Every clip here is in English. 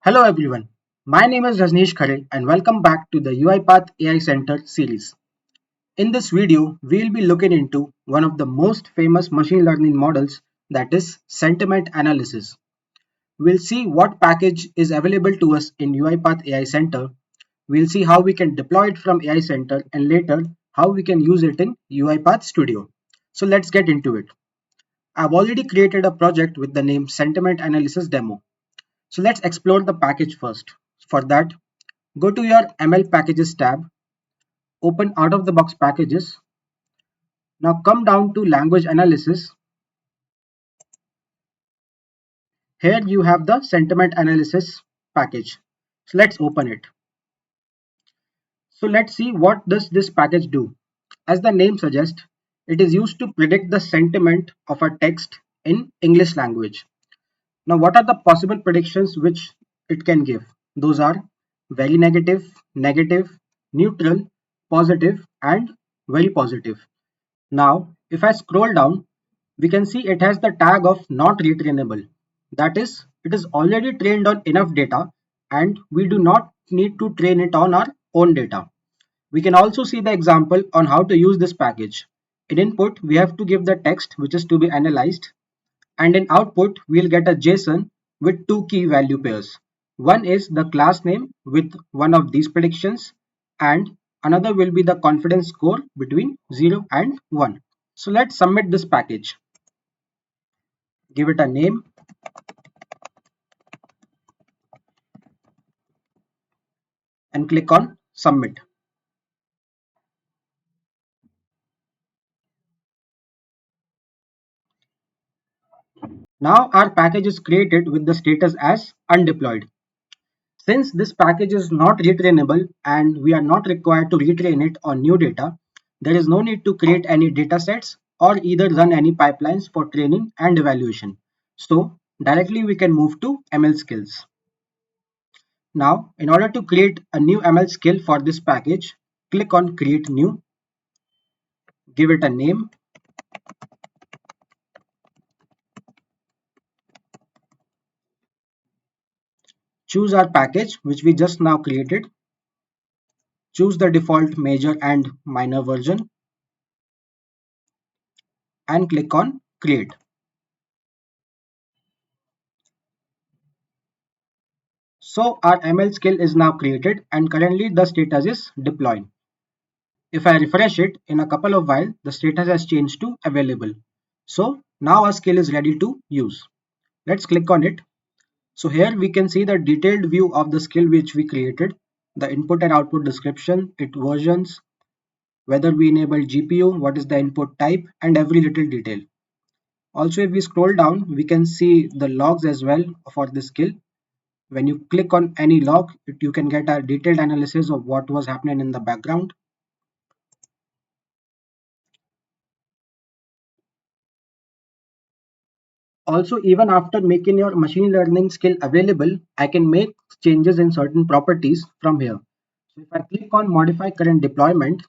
Hello everyone, my name is Rajneesh Khare and welcome back to the UiPath AI Center series. In this video, we'll be looking into one of the most famous machine learning models, that is sentiment analysis. We'll see what package is available to us in UiPath AI Center. We'll see how we can deploy it from AI Center and later how we can use it in UiPath Studio. So let's get into it. I've already created a project with the name Sentiment Analysis Demo. So let's explore the package first. For that, go to your ML Packages tab, open out of the box packages. Now come down to language analysis. Here you have the sentiment analysis package. So let's open it. So let's see what does this package do. As the name suggests, it is used to predict the sentiment of a text in English language. Now what are the possible predictions which it can give? Those are very negative, negative, neutral, positive and very positive. Now, if I scroll down, we can see it has the tag of not retrainable. That is, it is already trained on enough data and we do not need to train it on our own data. We can also see the example on how to use this package. In input, we have to give the text which is to be analyzed, and in output, we'll get a JSON with two key value pairs. One is the class name with one of these predictions, and another will be the confidence score between 0 and 1. So let's submit this package. Give it a name and click on submit. Now our package is created with the status as undeployed. Since this package is not retrainable and we are not required to retrain it on new data, there is no need to create any datasets or either run any pipelines for training and evaluation. So directly we can move to ML skills. Now, in order to create a new ML skill for this package, click on create new, give it a name, choose our package which we just now created, choose the default major and minor version and click on create. So our ML skill is now created and currently the status is deployed. If I refresh it in a couple of while, the status has changed to available. So now our skill is ready to use. Let's click on it. So here we can see the detailed view of the skill which we created, the input and output description, its versions, whether we enable GPU, what is the input type, and every little detail. Also, if we scroll down, we can see the logs as well for the skill. When you click on any log, you can get a detailed analysis of what was happening in the background. Also, even after making your machine learning skill available, I can make changes in certain properties from here. So if I click on modify current deployment,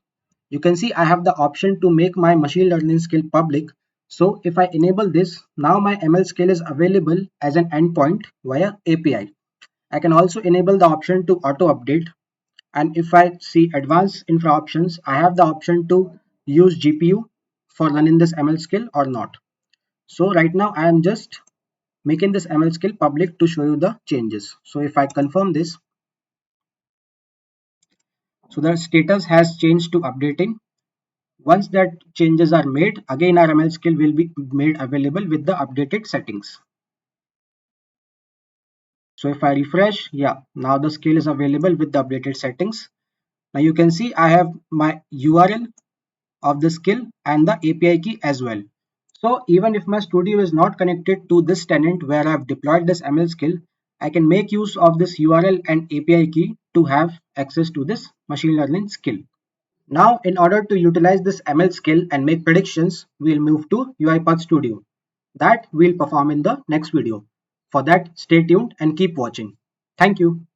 you can see I have the option to make my machine learning skill public. So if I enable this, now my ML skill is available as an endpoint via API. I can also enable the option to auto update. And if I see advanced infra options, I have the option to use GPU for running this ML skill or not. So right now I am just making this ML skill public to show you the changes. So if I confirm this, so the status has changed to updating. Once that changes are made, again our ML skill will be made available with the updated settings. So if I refresh, yeah, now the skill is available with the updated settings. Now you can see I have my URL of the skill and the API key as well. So even if my studio is not connected to this tenant where I've deployed this ML skill, I can make use of this URL and API key to have access to this machine learning skill. Now, in order to utilize this ML skill and make predictions, we'll move to UiPath Studio. That we'll perform in the next video. For that, stay tuned and keep watching. Thank you.